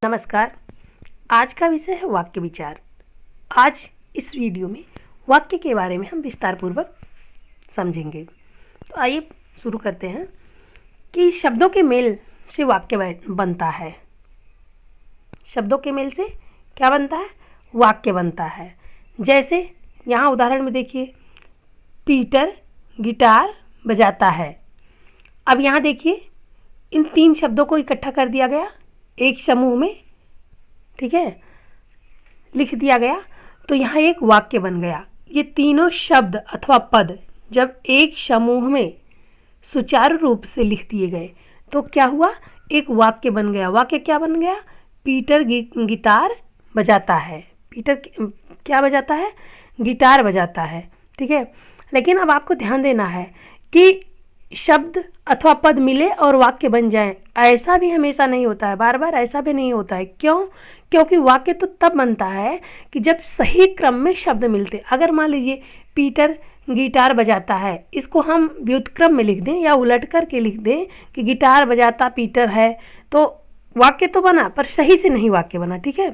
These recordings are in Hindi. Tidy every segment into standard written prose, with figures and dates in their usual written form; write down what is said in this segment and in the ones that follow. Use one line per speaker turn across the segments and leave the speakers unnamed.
नमस्कार। आज का विषय है वाक्य विचार। आज इस वीडियो में वाक्य के बारे में हम विस्तार पूर्वक समझेंगे। तो आइए शुरू करते हैं कि शब्दों के मेल से वाक्य बनता है। शब्दों के मेल से क्या बनता है? वाक्य बनता है। जैसे यहाँ उदाहरण में देखिए, पीटर गिटार बजाता है। अब यहाँ देखिए, इन तीन शब्दों को इकट्ठा कर दिया गया एक समूह में, ठीक है, लिख दिया गया, तो यहाँ एक वाक्य बन गया। ये तीनों शब्द अथवा पद जब एक समूह में सुचारू रूप से लिख दिए गए तो क्या हुआ? एक वाक्य बन गया। वाक्य क्या बन गया? पीटर गिटार बजाता है। पीटर क्या बजाता है? गिटार बजाता है, ठीक है। लेकिन अब आपको ध्यान देना है कि शब्द अथवा पद मिले और वाक्य बन जाए, ऐसा भी हमेशा नहीं होता है, बार बार ऐसा भी नहीं होता है। क्यों? क्योंकि वाक्य तो तब बनता है कि जब सही क्रम में शब्द मिलते। अगर मान लीजिए पीटर गिटार बजाता है, इसको हम व्युत्क्रम में लिख दें या उलट कर के लिख दें कि गिटार बजाता पीटर है, तो वाक्य तो बना पर सही से नहीं वाक्य बना, ठीक है।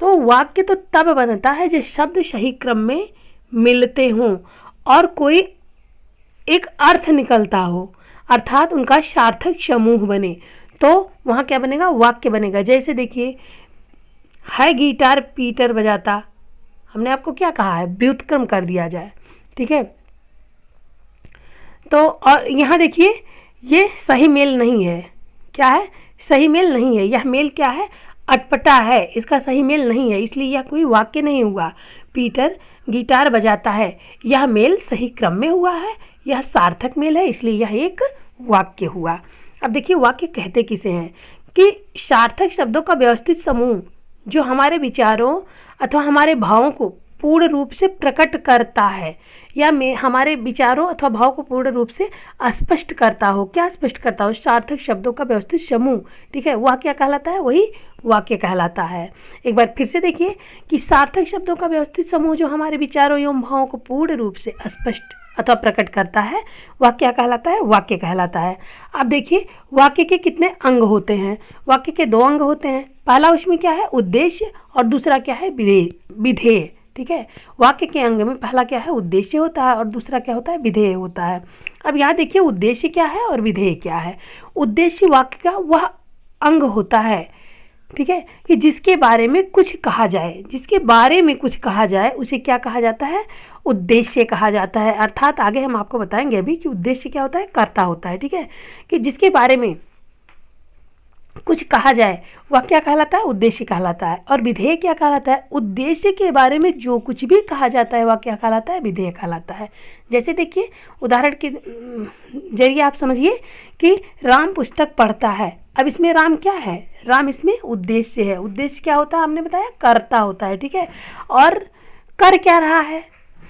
तो वाक्य तो तब बनता है जब शब्द सही क्रम में मिलते हों और कोई एक अर्थ निकलता हो, अर्थात उनका सार्थक समूह बने, तो वहाँ क्या बनेगा? वाक्य बनेगा। जैसे देखिए, है गिटार पीटर बजाता, हमने आपको क्या कहा है? व्युत्क्रम कर दिया जाए, ठीक है। तो और यहाँ देखिए, ये सही मेल नहीं है। क्या है? सही मेल नहीं है। यह मेल क्या है? अटपटा है, इसका सही मेल नहीं है, इसलिए यह कोई वाक्य नहीं हुआ। पीटर गिटार बजाता है, यह मेल सही क्रम में हुआ है, यह सार्थक मेल है, इसलिए यह एक वाक्य हुआ। अब देखिए, वाक्य कहते किसे हैं? कि सार्थक शब्दों का व्यवस्थित समूह जो हमारे विचारों अथवा हमारे भावों को पूर्ण रूप से प्रकट करता है, या हमारे विचारों अथवा भाव को पूर्ण रूप से स्पष्ट करता हो। क्या स्पष्ट करता हो? सार्थक शब्दों का व्यवस्थित समूह, ठीक है। वह क्या कहलाता है? वही वाक्य कहलाता है। एक बार फिर से देखिए कि सार्थक शब्दों का व्यवस्थित समूह जो हमारे विचारों एवं भावों को पूर्ण रूप से स्पष्ट अथवा प्रकट करता है, वह क्या कहलाता है? वाक्य कहलाता है। अब देखिए, वाक्य के कितने अंग होते हैं? वाक्य के दो अंग होते हैं। पहला उसमें क्या है? उद्देश्य, और दूसरा क्या है? विधेय, ठीक है। वाक्य के अंग में पहला क्या है? उद्देश्य होता है और दूसरा क्या होता है? विधेय होता है। अब यहाँ देखिए, उद्देश्य क्या है और विधेय क्या है। उद्देश्य वाक्य का वह अंग होता है, ठीक है, कि जिसके बारे में कुछ कहा जाए, जिसके बारे में कुछ कहा जाए उसे क्या कहा जाता है? उद्देश्य कहा जाता है। अर्थात आगे हम आपको बताएंगे अभी कि उद्देश्य क्या होता है? कर्ता होता है, ठीक है, कि जिसके बारे में कुछ कहा जाए वह क्या कहलाता है? उद्देश्य कहलाता है। और विधेय क्या कहलाता है? उद्देश्य के बारे में जो कुछ भी कहा जाता है वह क्या कहलाता है? विधेय कहलाता है। जैसे देखिए, उदाहरण के जरिए आप समझिए कि राम पुस्तक पढ़ता है। अब इसमें राम क्या है? राम इसमें उद्देश्य है। उद्देश्य क्या होता है? हमने बताया कर्ता होता है, ठीक है। और कर क्या रहा है?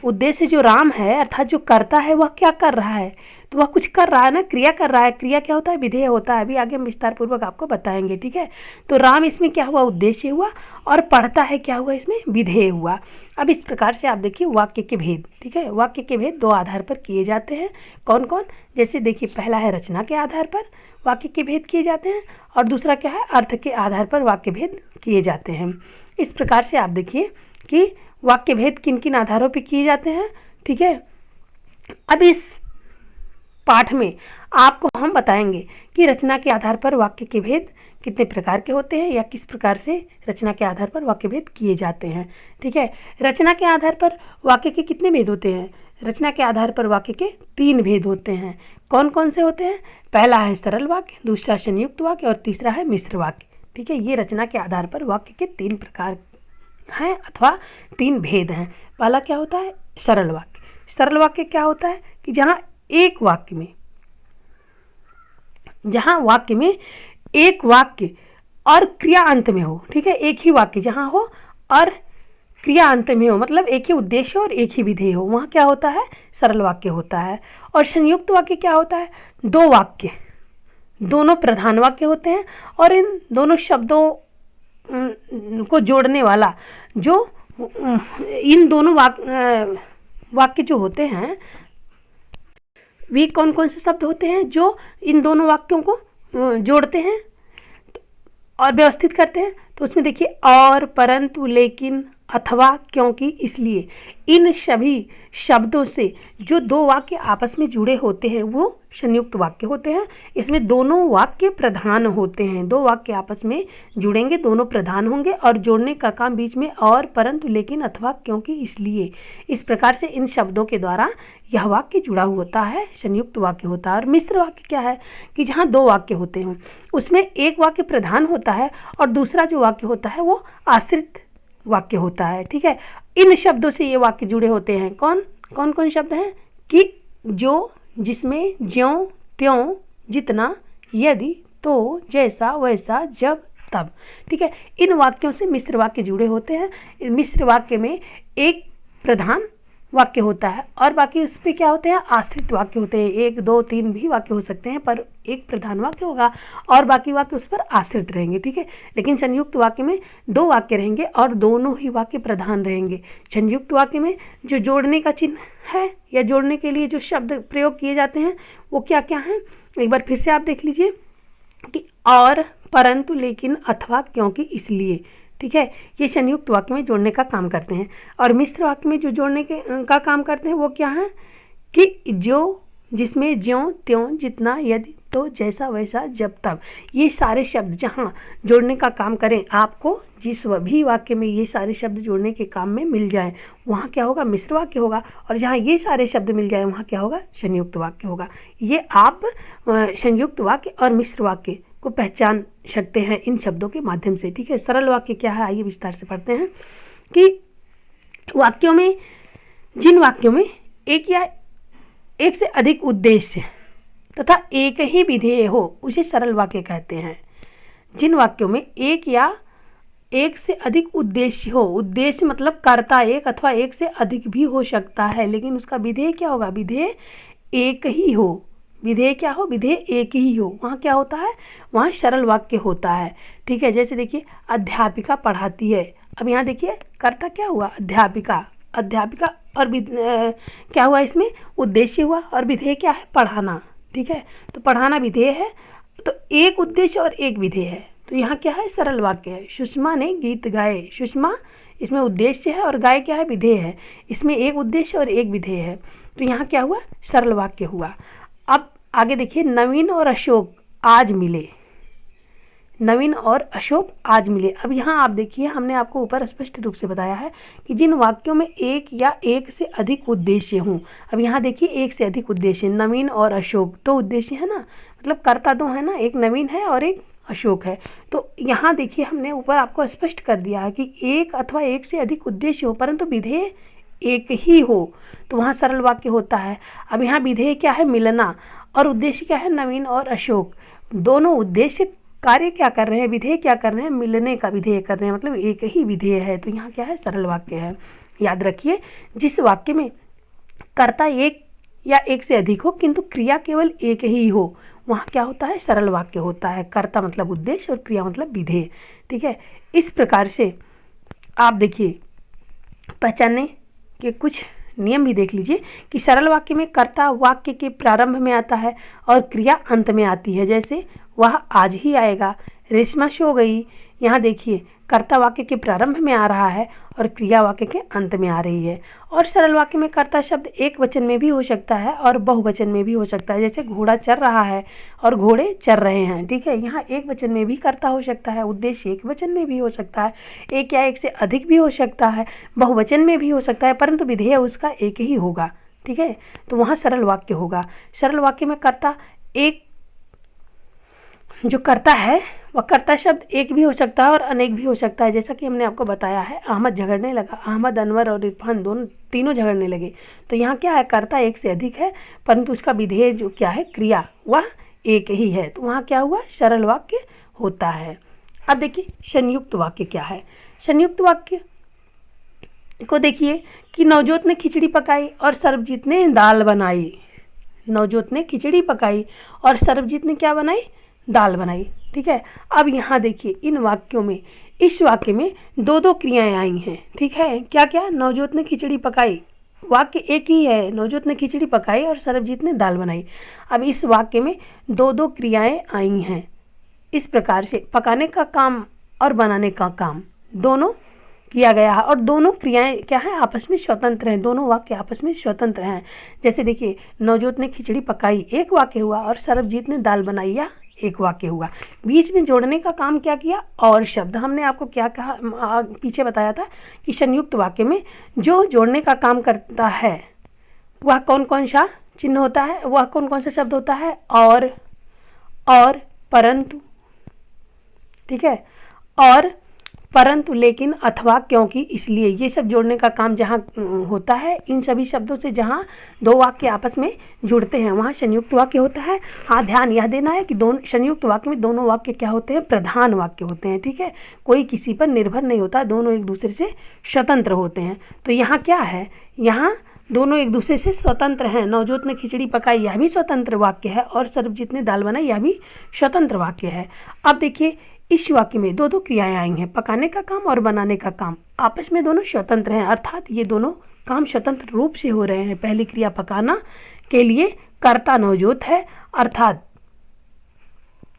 उद्देश्य जो राम है अर्थात जो कर्ता है वह क्या कर रहा है? तो वह कुछ कर रहा है ना, क्रिया कर रहा है। क्रिया क्या होता है? विधेय होता है। अभी आगे हम विस्तार पूर्वक आपको बताएंगे, ठीक है। तो राम इसमें क्या हुआ? उद्देश्य हुआ, और पढ़ता है क्या हुआ? इसमें विधेय हुआ। अब इस प्रकार से आप देखिए वाक्य के भेद, ठीक है। वाक्य के भेद दो आधार पर किए जाते हैं। कौन कौन? जैसे देखिए, पहला है रचना के आधार पर वाक्य के भेद किए जाते हैं, और दूसरा क्या है? अर्थ के आधार पर वाक्य भेद किए जाते हैं। इस प्रकार से आप देखिए कि वाक्य भेद किन किन आधारों पर किए जाते हैं, ठीक है। अब इस पाठ में आपको हम बताएंगे कि रचना के आधार पर वाक्य के भेद कितने प्रकार के होते हैं, या किस प्रकार से रचना के आधार पर वाक्य भेद किए जाते हैं, ठीक है। रचना के आधार पर वाक्य के कितने भेद होते हैं? रचना के आधार पर वाक्य के 3 भेद होते हैं। कौन कौन से होते हैं? पहला है सरल वाक्य, दूसरा संयुक्त वाक्य, और तीसरा है मिश्र वाक्य, ठीक है। ये रचना के आधार पर वाक्य के 3 प्रकार हैं अथवा 3 भेद हैं। पहला क्या होता है? सरल वाक्य। सरल वाक्य क्या होता है? कि जहाँ वाक्य में एक वाक्य और क्रिया अंत में हो, ठीक है। एक ही वाक्य जहाँ हो और क्रिया अंत में हो, मतलब एक ही उद्देश्य और एक ही विधेय हो, वहाँ क्या होता है? सरल वाक्य होता है। और संयुक्त वाक्य क्या होता है? 2 वाक्य, दोनों प्रधान वाक्य होते हैं, और इन दोनों शब्दों को जोड़ने वाला जो इन दोनों वाक्य जो होते हैं, वे कौन कौन से शब्द होते हैं जो इन दोनों वाक्यों को जोड़ते हैं? और व्यवस्थित करते हैं तो उसमें देखिए और, परंतु, लेकिन, अथवा, क्योंकि, इसलिए, इन सभी शब्दों से जो दो वाक्य आपस में जुड़े होते हैं वो संयुक्त वाक्य होते हैं। इसमें दोनों वाक्य प्रधान होते हैं, दो वाक्य आपस में जुड़ेंगे, दोनों प्रधान होंगे और जोड़ने का काम बीच में और, परंतु, लेकिन, अथवा, क्योंकि, इसलिए, इस प्रकार से इन शब्दों के द्वारा यह वाक्य जुड़ा होता है, संयुक्त वाक्य होता है। और मिश्र वाक्य क्या है कि जहाँ दो वाक्य होते हैं उसमें एक वाक्य प्रधान होता है और दूसरा जो वाक्य होता है वो आश्रित वाक्य होता है। ठीक है, इन शब्दों से ये वाक्य जुड़े होते हैं। कौन कौन कौन शब्द हैं कि जो, जिसमें, ज्यों, त्यों, जितना, यदि, तो, जैसा, वैसा, जब, तब। ठीक है, इन वाक्यों से मिश्र वाक्य जुड़े होते हैं। मिश्र वाक्य में एक प्रधान वाक्य होता है और बाकी उस पर क्या होते हैं, आश्रित वाक्य होते हैं। एक, दो, तीन भी वाक्य हो सकते हैं पर एक प्रधान वाक्य होगा और बाकी वाक्य उस पर आश्रित रहेंगे। ठीक है, लेकिन संयुक्त वाक्य में दो वाक्य रहेंगे और दोनों ही वाक्य प्रधान रहेंगे। संयुक्त वाक्य में जो जोड़ने का चिन्ह है या जोड़ने के लिए जो शब्द प्रयोग किए जाते हैं वो क्या क्या हैं, एक बार फिर से आप देख लीजिए कि और, परंतु, लेकिन, अथवा, क्योंकि, इसलिए। ठीक है, ये संयुक्त वाक्य में जोड़ने का काम करते हैं। और मिश्र वाक्य में जो जोड़ने का काम करते हैं वो क्या है कि जो, जिसमें, ज्यों, त्यों, जितना, यदि, तो, जैसा, वैसा, जब, तब, ये सारे शब्द जहाँ जोड़ने का काम करें, आपको जिस भी वाक्य में ये सारे शब्द जोड़ने के काम में मिल जाए वहाँ क्या होगा, मिश्र वाक्य होगा। और जहाँ ये सारे शब्द मिल जाए वहाँ क्या होगा, संयुक्त वाक्य होगा। ये आप संयुक्त वाक्य और मिश्र वाक्य को पहचान सकते हैं इन शब्दों के माध्यम से। ठीक है, सरल वाक्य क्या है आइए विस्तार से पढ़ते हैं कि वाक्यों में, जिन वाक्यों में एक या एक से अधिक उद्देश्य तथा एक ही विधेय हो उसे सरल वाक्य कहते हैं। जिन वाक्यों में एक या एक से अधिक उद्देश्य हो, उद्देश्य मतलब कर्ता एक अथवा एक से अधिक भी हो सकता है लेकिन उसका विधेय क्या होगा, विधेय एक ही हो। विधेय क्या हो, विधेय एक ही हो, वहाँ क्या होता है, वहाँ सरल वाक्य होता है। ठीक है, जैसे देखिए अध्यापिका पढ़ाती है। अब यहाँ देखिए कर्ता क्या हुआ, अध्यापिका, अध्यापिका और क्या हुआ, इसमें उद्देश्य हुआ और विधेय क्या है, पढ़ाना। ठीक है, तो पढ़ाना विधेय है, तो एक उद्देश्य और एक विधेय है, तो यहाँ क्या है, सरल वाक्य है। सुषमा ने गीत गाए, सुषमा इसमें उद्देश्य है और गाय क्या है, विधेय है। इसमें एक उद्देश्य और एक विधेय है, तो यहाँ क्या हुआ, सरल वाक्य हुआ। अब आगे देखिए, नवीन और अशोक आज मिले, नवीन और अशोक आज मिले। अब यहाँ आप देखिए हमने आपको ऊपर स्पष्ट रूप से बताया है कि जिन वाक्यों में एक या एक से अधिक उद्देश्य हों, अब यहाँ देखिए एक से अधिक उद्देश्य, नवीन और अशोक तो उद्देश्य है ना, मतलब कर्ता दो है ना, एक नवीन है और एक अशोक है। तो यहाँ देखिए हमने ऊपर आपको स्पष्ट कर दिया है कि एक अथवा एक से अधिक उद्देश्य हो परंतु विधेय एक ही हो, तो वहाँ सरल वाक्य होता है। अब यहाँ विधेय क्या है, मिलना, और उद्देश्य क्या है, नवीन और अशोक। दोनों उद्देश्य कार्य क्या कर रहे हैं, विधेय क्या कर रहे हैं, मिलने का विधेय कर रहे हैं, मतलब एक ही विधेय है, तो यहाँ क्या है, सरल वाक्य है। याद रखिए, जिस वाक्य में कर्ता एक या एक से अधिक हो किंतु क्रिया केवल एक ही हो वहाँ क्या होता है, सरल वाक्य होता है। कर्ता मतलब उद्देश्य और क्रिया मतलब विधेय। ठीक है, इस प्रकार से आप देखिए पहचानने के कुछ नियम भी देख लीजिए कि सरल वाक्य में कर्ता वाक्य के प्रारंभ में आता है और क्रिया अंत में आती है। जैसे वह आज ही आएगा, रेशमा सो गई, यहाँ देखिए कर्ता वाक्य के प्रारंभ में आ रहा है और क्रिया वाक्य के अंत में आ रही है। और सरल वाक्य में कर्ता शब्द एक वचन में भी हो सकता है और बहुवचन में भी हो सकता है। जैसे घोड़ा चर रहा है और घोड़े चर रहे हैं। ठीक है, यहाँ एक वचन में भी कर्ता हो सकता है, उद्देश्य एक वचन में भी हो सकता है, एक या एक से अधिक भी हो सकता है, बहुवचन में भी हो सकता है, परंतु विधेय उसका एक ही होगा। ठीक है, तो वहाँ सरल वाक्य होगा। सरल वाक्य में कर्ता एक जो कर्ता है वह कर्ता शब्द एक भी हो सकता है और अनेक भी हो सकता है। जैसा कि हमने आपको बताया है, अहमद झगड़ने लगा, अहमद, अनवर और इरफान तीनों झगड़ने लगे, तो यहाँ क्या है, कर्ता एक से अधिक है परंतु उसका विधेय जो क्या है, क्रिया, वह एक ही है, तो वहाँ क्या हुआ, सरल वाक्य होता है। अब देखिए संयुक्त वाक्य क्या है। संयुक्त वाक्य को देखिए कि नवजोत ने खिचड़ी पकाई और सर्वजीत ने दाल बनाई। नवजोत ने खिचड़ी पकाई और सर्वजीत ने क्या बनाई, दाल बनाई। ठीक है, अब यहाँ देखिए इन वाक्यों में, इस वाक्य में दो दो क्रियाएं आई हैं। ठीक है, क्या क्या, नवजोत ने खिचड़ी पकाई, वाक्य एक ही है, नवजोत ने खिचड़ी पकाई और सर्वजीत ने दाल बनाई। अब इस वाक्य में दो दो क्रियाएं आई हैं, इस प्रकार से पकाने का काम और बनाने का काम दोनों किया गया है और दोनों क्रियाएं क्या है, आपस में स्वतंत्र हैं। दोनों वाक्य आपस में स्वतंत्र हैं। जैसे देखिए, नवजोत ने खिचड़ी पकाई एक वाक्य हुआ और सरबजीत ने दाल बनाई या एक वाक्य हुआ। बीच में जोड़ने का काम क्या किया, और शब्द। हमने आपको क्या कहा, पीछे बताया था कि संयुक्त वाक्य में जो जोड़ने का काम करता है वह कौन कौन सा चिन्ह होता है, वह कौन कौन सा शब्द होता है, और परंतु, ठीक है, और परंतु, लेकिन, अथवा, क्योंकि, इसलिए, ये सब जोड़ने का काम जहाँ होता है, इन सभी शब्दों से जहाँ दो वाक्य आपस में जुड़ते हैं वहाँ संयुक्त वाक्य होता है। हाँ, ध्यान यह देना है कि दोनों संयुक्त वाक्य में दोनों वाक्य क्या होते हैं, प्रधान वाक्य होते हैं। ठीक है, कोई किसी पर निर्भर नहीं होता, दोनों एक दूसरे से स्वतंत्र होते हैं। तो यहाँ क्या है, यहाँ दोनों एक दूसरे से स्वतंत्र हैं। नवजोत ने खिचड़ी पकाई, यह भी स्वतंत्र वाक्य है, और सरबजीत ने दाल बनाई, यह भी स्वतंत्र वाक्य है। अब देखिए, इस वाक्य में दो दो क्रियाएं आई हैं, पकाने का काम और बनाने का काम, आपस में दोनों स्वतंत्र हैं, अर्थात ये दोनों काम स्वतंत्र रूप से हो रहे हैं। पहली क्रिया पकाना के लिए कर्ता नवजोत है, अर्थात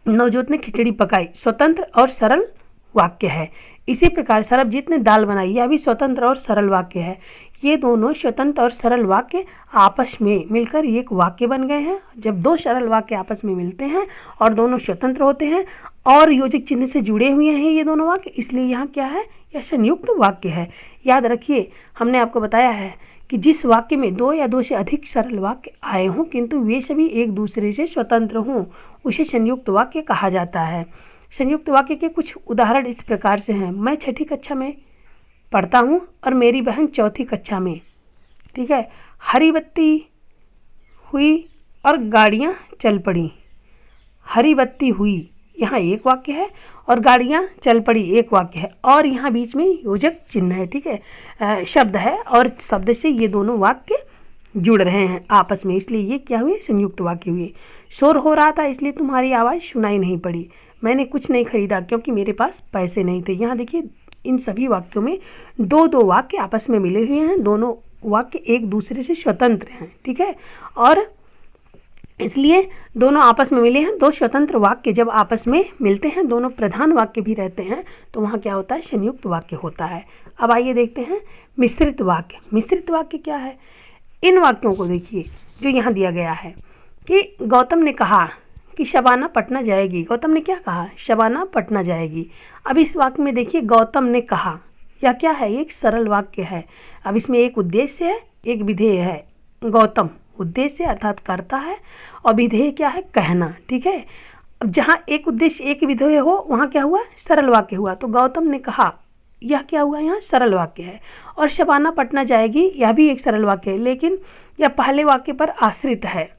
नवजोत ने खिचड़ी पकाई, स्वतंत्र और सरल वाक्य है। इसी प्रकार सरबजीत ने दाल बनाई, यह भी स्वतंत्र और सरल वाक्य है। ये दोनों स्वतंत्र और सरल वाक्य आपस में मिलकर एक वाक्य बन गए हैं। जब दो सरल वाक्य आपस में मिलते हैं और दोनों स्वतंत्र होते हैं और योजक चिन्ह से जुड़े हुए हैं ये दोनों वाक्य, इसलिए यहाँ क्या है, यह संयुक्त वाक्य है। याद रखिए, हमने आपको बताया है कि जिस वाक्य में दो या दो से अधिक सरल वाक्य आए हों किंतु वे सभी एक दूसरे से स्वतंत्र हों, उसे संयुक्त वाक्य कहा जाता है। संयुक्त वाक्य के कुछ उदाहरण इस प्रकार से हैं। मैं 6ठी कक्षा में पढ़ता हूँ और मेरी बहन 4थी कक्षा में। ठीक है, हरी बत्ती हुई और गाड़ियाँ चल पड़ी। हरी बत्ती हुई, यहाँ एक वाक्य है, और गाड़ियाँ चल पड़ी एक वाक्य है, और यहाँ बीच में योजक चिन्ह है। ठीक है, शब्द है, और शब्द से ये दोनों वाक्य जुड़ रहे हैं आपस में, इसलिए ये क्या हुए, संयुक्त वाक्य हुए। शोर हो रहा था इसलिए तुम्हारी आवाज़ सुनाई नहीं पड़ी। मैंने कुछ नहीं खरीदा क्योंकि मेरे पास पैसे नहीं थे। यहाँ देखिए, इन सभी वाक्यों में दो दो वाक्य आपस में मिले हुए हैं, दोनों वाक्य एक दूसरे से स्वतंत्र हैं। ठीक है, और इसलिए दोनों आपस में मिले हैं। दो स्वतंत्र वाक्य जब आपस में मिलते हैं, दोनों प्रधान वाक्य भी रहते हैं, तो वहाँ क्या होता है, संयुक्त वाक्य होता है। अब आइए देखते हैं मिश्रित वाक्य। मिश्रित वाक्य क्या है, इन वाक्यों को देखिए जो यहाँ दिया गया है कि गौतम ने कहा कि शबाना पटना जाएगी। गौतम ने क्या कहा, शबाना पटना जाएगी। अब इस वाक्य में देखिए, गौतम ने कहा, यह क्या है, एक सरल वाक्य है। अब इसमें एक उद्देश्य है, एक विधेय है। गौतम उद्देश्य अर्थात करता है, और विधेय क्या है, कहना। ठीक है, अब जहाँ एक उद्देश्य एक विधेय हो वहाँ क्या हुआ, सरल वाक्य हुआ। तो गौतम ने कहा, यह क्या हुआ, यहाँ सरल वाक्य है। और शबाना पटना जाएगी, यह भी एक सरल वाक्य है, लेकिन यह पहले वाक्य पर आश्रित है।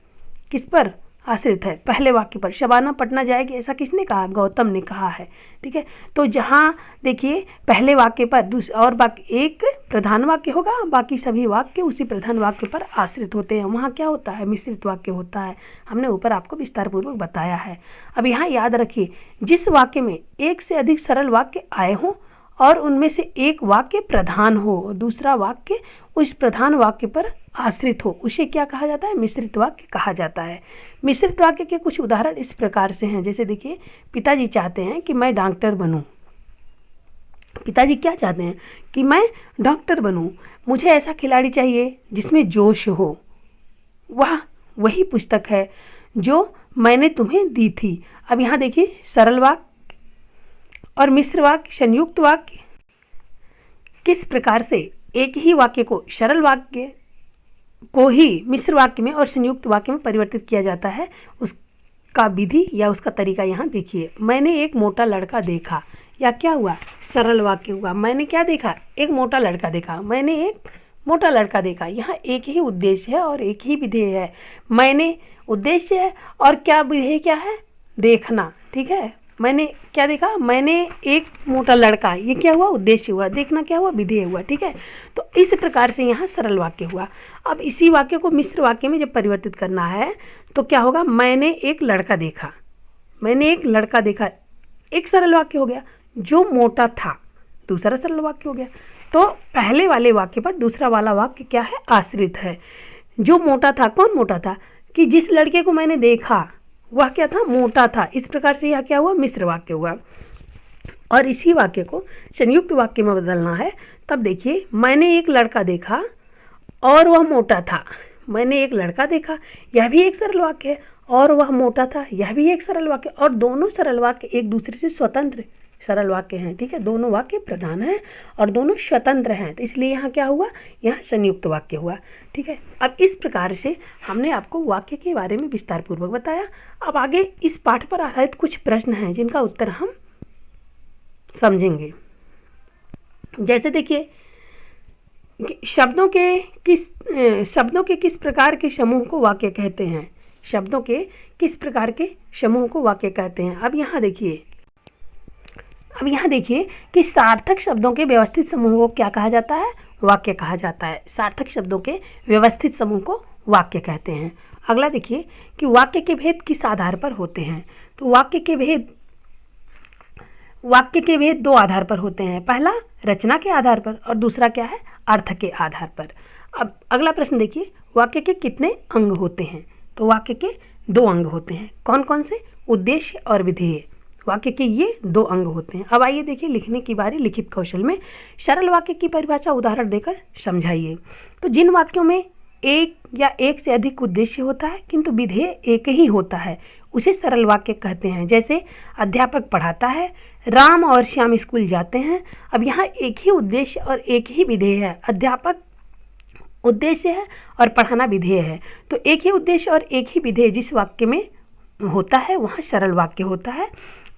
किस पर आश्रित है, पहले वाक्य पर। शबाना पटना जाएगी ऐसा किसने कहा, गौतम ने कहा है। ठीक है, तो जहाँ देखिए पहले वाक्य पर और बाकी एक प्रधान वाक्य होगा, बाकी सभी वाक्य उसी प्रधान वाक्य पर आश्रित होते हैं, वहाँ क्या होता है, मिश्रित वाक्य होता है। हमने ऊपर आपको विस्तार पूर्वक बताया है। अब यहाँ याद रखिए, जिस वाक्य में एक से अधिक सरल वाक्य आए हों और उनमें से एक वाक्य प्रधान हो और दूसरा वाक्य उस प्रधान वाक्य पर आश्रित हो, उसे क्या कहा जाता है, मिश्रित वाक्य कहा जाता है। मिश्रित वाक्य के कुछ उदाहरण इस प्रकार से हैं, जैसे देखिए, पिताजी चाहते हैं कि मैं डॉक्टर बनूं। पिताजी क्या चाहते हैं कि मैं डॉक्टर बनूं। मुझे ऐसा खिलाड़ी चाहिए जिसमें जोश हो। वह वही पुस्तक है जो मैंने तुम्हें दी थी। अब यहाँ देखिए, सरल वाक्य और मिश्र वाक्य, संयुक्त वाक्य किस प्रकार से एक ही वाक्य को सरल वाक्य को ही मिश्र वाक्य में और संयुक्त वाक्य में परिवर्तित किया जाता है, उसका विधि या उसका तरीका यहाँ देखिए। मैंने एक मोटा लड़का देखा, या क्या हुआ, सरल वाक्य हुआ। मैंने क्या देखा, एक मोटा लड़का देखा। मैंने एक मोटा लड़का देखा, यहाँ एक ही उद्देश्य है और एक ही विधेय है। मैंने उद्देश्य है और क्या विधेय क्या है, देखना। ठीक है, मैंने क्या देखा, मैंने एक मोटा लड़का, ये क्या हुआ, उद्देश्य हुआ। देखना क्या हुआ, विधेय हुआ। ठीक है, तो इस प्रकार से यहाँ सरल वाक्य हुआ। अब इसी वाक्य को मिश्र वाक्य में जब परिवर्तित करना है तो क्या होगा, मैंने एक लड़का देखा। मैंने एक लड़का देखा, एक सरल वाक्य हो गया। जो मोटा था, दूसरा सरल वाक्य हो गया। तो पहले वाले वाक्य पर दूसरा वाला वाक्य क्या है, आश्रित है। जो मोटा था, कौन मोटा था, कि जिस लड़के को मैंने देखा वह क्या था, मोटा था। इस प्रकार से यह क्या हुआ, मिश्र वाक्य हुआ। और इसी वाक्य को संयुक्त वाक्य में बदलना है। तब देखिए, मैंने एक लड़का देखा और वह मोटा था। मैंने एक लड़का देखा, यह भी एक सरल वाक्य है, और वह मोटा था, यह भी एक सरल वाक्य, और दोनों सरल वाक्य एक दूसरे से स्वतंत्र सरल वाक्य हैं। ठीक है, दोनों वाक्य प्रधान हैं और दोनों स्वतंत्र हैं, तो इसलिए यहाँ क्या हुआ, यहाँ संयुक्त वाक्य हुआ। ठीक है, अब इस प्रकार से हमने आपको वाक्य के बारे में विस्तार पूर्वक बताया। अब आगे इस पाठ पर आधारित कुछ प्रश्न हैं जिनका उत्तर हम समझेंगे। जैसे देखिए, शब्दों के किस प्रकार के समूह को वाक्य कहते हैं। शब्दों के किस प्रकार के समूह को वाक्य कहते हैं। अब यहाँ देखिए कि सार्थक शब्दों के व्यवस्थित समूह को क्या कहा जाता है, वाक्य कहा जाता है। सार्थक शब्दों के व्यवस्थित समूह को वाक्य कहते हैं। अगला देखिए कि वाक्य के भेद किस आधार पर होते हैं। तो वाक्य के भेद दो आधार पर होते हैं। पहला रचना के आधार पर और दूसरा क्या है, अर्थ के आधार पर। अब अगला प्रश्न देखिए, वाक्य के कितने अंग होते हैं। तो वाक्य के दो अंग होते हैं। कौन कौन से, उद्देश्य और विधेय। वाक्य के ये दो अंग होते हैं। अब आइए देखिए लिखने की बारी। लिखित कौशल में सरल वाक्य की परिभाषा उदाहरण देकर समझाइए। तो जिन वाक्यों में एक या एक से अधिक उद्देश्य होता है किंतु विधेय एक ही होता है, उसे सरल वाक्य कहते हैं। जैसे अध्यापक पढ़ाता है, राम और श्याम स्कूल जाते हैं। अब यहाँ एक ही उद्देश्य और एक ही विधेय है। अध्यापक उद्देश्य है और पढ़ाना विधेय है। तो एक ही उद्देश्य और एक ही विधेय जिस वाक्य में होता है वहाँ सरल वाक्य होता है।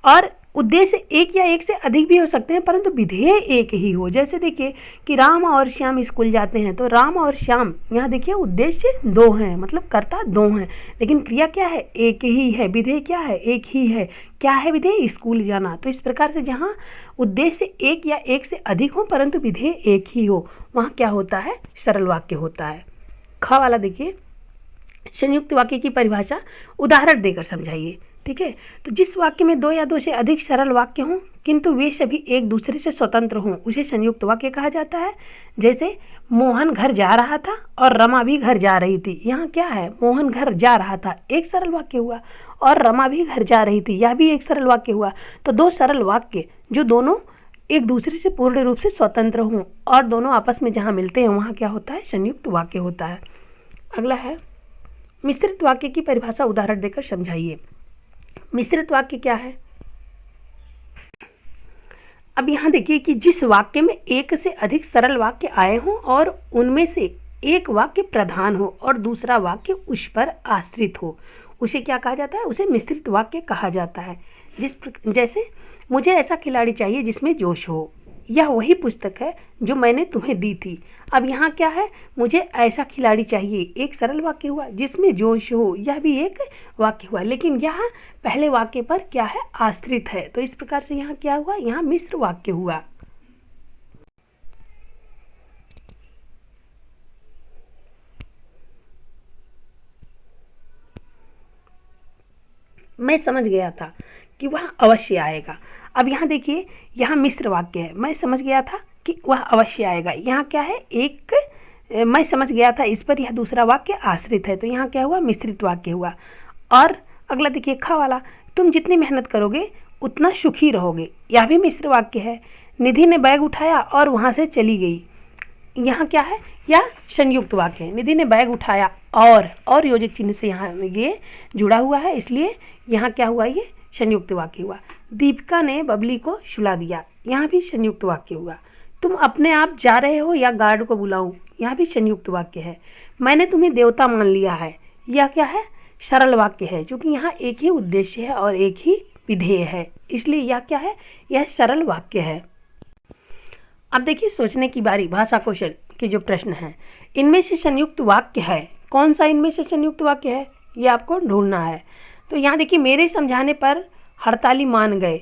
और उद्देश्य एक या एक से अधिक भी हो सकते हैं परंतु विधेय एक ही हो। जैसे देखिए कि राम और श्याम स्कूल जाते हैं, तो राम और श्याम, यहाँ देखिए उद्देश्य दो हैं, मतलब कर्ता दो हैं, लेकिन क्रिया क्या है, एक ही है। विधेय क्या है, एक ही है। क्या है विधेय, स्कूल जाना। तो इस प्रकार से जहाँ उद्देश्य एक या एक से अधिक हो परंतु विधेय एक ही हो, वहाँ क्या होता है, सरल वाक्य होता है। ख वाला देखिए, संयुक्त वाक्य की परिभाषा उदाहरण देकर समझाइए। ठीक है, तो जिस वाक्य में दो या दो से अधिक सरल वाक्य हों किंतु वे सभी एक दूसरे से स्वतंत्र हों, उसे संयुक्त वाक्य कहा जाता है। जैसे मोहन घर जा रहा था और रमा भी घर जा रही थी। यहाँ क्या है, मोहन घर जा रहा था, एक सरल वाक्य हुआ, और रमा भी घर जा रही थी, यह भी एक सरल वाक्य हुआ। तो दो सरल वाक्य जो दोनों एक दूसरे से पूर्ण रूप से स्वतंत्र हों और दोनों आपस में जहाँ मिलते हैं वहाँ क्या होता है, संयुक्त वाक्य होता है। अगला है मिश्रित वाक्य की परिभाषा उदाहरण देकर समझाइए। मिश्रित वाक्य क्या है। अब यहाँ देखिए कि जिस वाक्य में एक से अधिक सरल वाक्य आए हों और उनमें से एक वाक्य प्रधान हो और दूसरा वाक्य उस पर आश्रित हो, उसे क्या कहा जाता है, उसे मिश्रित वाक्य कहा जाता है। जैसे मुझे ऐसा खिलाड़ी चाहिए जिसमें जोश हो, यह वही पुस्तक है जो मैंने तुम्हें दी थी। अब यहाँ क्या है, मुझे ऐसा खिलाड़ी चाहिए, एक सरल वाक्य हुआ, जिसमें जोश हो, यह भी एक वाक्य हुआ, लेकिन यहाँ पहले वाक्य पर क्या है, आश्रित है। तो इस प्रकार से यहाँ क्या हुआ, यहाँ मिश्र वाक्य हुआ। मैं समझ गया था कि वह अवश्य आएगा। अब यहाँ देखिए, यहाँ मिश्र वाक्य है, मैं समझ गया था कि वह अवश्य आएगा। यहाँ क्या है, एक मैं समझ गया था, इस पर यह दूसरा वाक्य आश्रित है, तो यहाँ क्या हुआ, मिश्रित वाक्य हुआ। और अगला देखिए ख वाला, तुम जितनी मेहनत करोगे उतना सुखी रहोगे, यह भी मिश्र वाक्य है। निधि ने बैग उठाया और वहाँ से चली गई, यहाँ क्या है, यह संयुक्त वाक्य है। निधि ने बैग उठाया और योजक चिन्ह से यहाँ ये जुड़ा हुआ है, इसलिए यहाँ क्या हुआ, ये संयुक्त वाक्य हुआ। दीपिका ने बबली को सुला दिया, यहाँ भी संयुक्त वाक्य हुआ। तुम अपने आप जा रहे हो या गार्ड को बुलाऊं, यहाँ भी संयुक्त वाक्य है। मैंने तुम्हें देवता मान लिया है, यह क्या है, सरल वाक्य है, क्योंकि यहाँ एक ही उद्देश्य है और एक ही विधेय है, इसलिए यह क्या है, यह सरल वाक्य है। अब देखिए सोचने की बारी, भाषा कौशल के जो प्रश्न हैं, इनमें से संयुक्त वाक्य है, कौन सा इनमें से संयुक्त वाक्य है, ये आपको ढूंढना है। तो यहाँ देखिए, मेरे समझाने पर हड़ताली मान गए,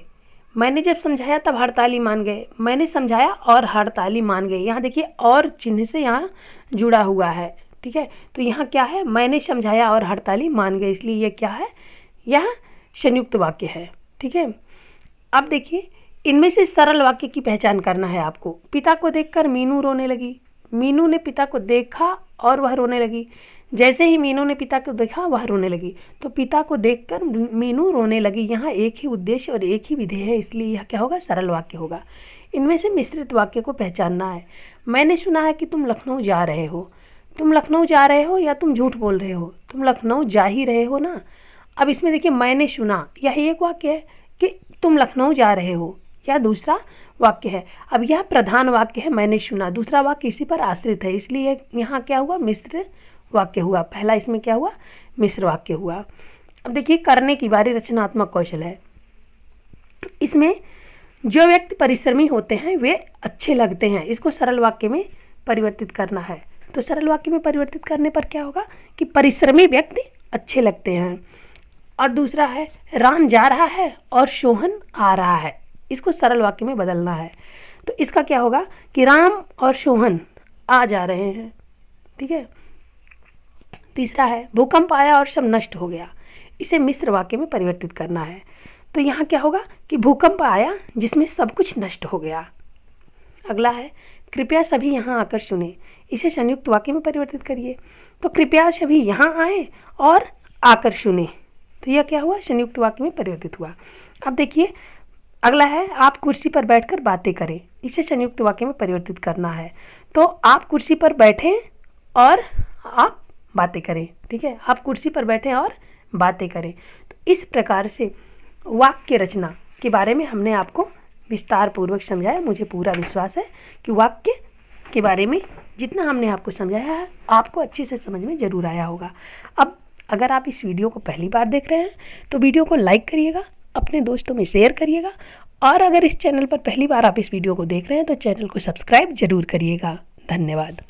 मैंने जब समझाया तब हड़ताली मान गए, मैंने समझाया और हड़ताली मान गए, यहाँ देखिए और चिन्ह से यहाँ जुड़ा हुआ है। ठीक है, तो यहाँ क्या है, मैंने समझाया और हड़ताली मान गए, इसलिए ये क्या है, यह संयुक्त वाक्य है। ठीक है, अब देखिए इनमें से सरल वाक्य की पहचान करना है आपको। पिता को देखकर मीनू रोने लगी, मीनू ने पिता को देखा और वह रोने लगी। जैसे ही मीनू ने पिता को देखा वह रोने लगी। तो पिता को देखकर मीनू रोने लगी। यहाँ एक ही उद्देश्य और एक ही विधेय है, इसलिए यह क्या होगा, सरल वाक्य होगा। इनमें से मिश्रित वाक्य को पहचानना है। मैंने सुना है कि तुम लखनऊ जा रहे हो। तुम लखनऊ जा रहे हो या तुम झूठ बोल रहे हो? तुम लखनऊ जा ही रहे हो ना। अब इसमें देखिए मैंने सुना, यह एक वाक्य है कि तुम लखनऊ जा रहे हो, या दूसरा वाक्य है। अब यह प्रधान वाक्य है मैंने सुना, दूसरा वाक्य इसी पर आश्रित है, इसलिए यहाँ क्या हुआ, मिश्र वाक्य हुआ। पहला इसमें क्या हुआ, मिश्र वाक्य हुआ। अब देखिए करने की बारी रचनात्मक कौशल है। इसमें जो व्यक्ति परिश्रमी होते हैं वे अच्छे लगते हैं, इसको सरल वाक्य में परिवर्तित करना है। तो सरल वाक्य में परिवर्तित करने पर क्या होगा कि परिश्रमी व्यक्ति अच्छे लगते हैं। और दूसरा है राम जा रहा है और सोहन आ रहा है, इसको सरल वाक्य में बदलना है। तो इसका क्या होगा कि राम और सोहन आ जा रहे हैं, ठीक है। तीसरा है भूकंप आया और सब नष्ट हो गया, इसे मिश्र वाक्य में परिवर्तित करना है। तो यहाँ क्या होगा कि भूकंप आया जिसमें सब कुछ नष्ट हो गया। अगला है कृपया सभी यहाँ आकर सुने, इसे संयुक्त वाक्य में परिवर्तित करिए। तो कृपया सभी यहाँ आए और आकर सुने, तो यह क्या हुआ, संयुक्त वाक्य में परिवर्तित हुआ। अब देखिए अगला है आप कुर्सी पर बैठकर बातें करें, इसे संयुक्त वाक्य में परिवर्तित करना है। तो आप कुर्सी पर बैठें और आप बातें करें, ठीक है, आप कुर्सी पर बैठें और बातें करें। तो इस प्रकार से वाक्य रचना के बारे में हमने आपको विस्तार पूर्वक समझाया। मुझे पूरा विश्वास है कि वाक्य के बारे में जितना हमने आपको समझाया है आपको अच्छे से समझ में ज़रूर आया होगा। अब अगर आप इस वीडियो को पहली बार देख रहे हैं तो वीडियो को लाइक करिएगा, अपने दोस्तों में शेयर करिएगा, और अगर इस चैनल पर पहली बार आप इस वीडियो को देख रहे हैं तो चैनल को सब्सक्राइब जरूर करिएगा। धन्यवाद।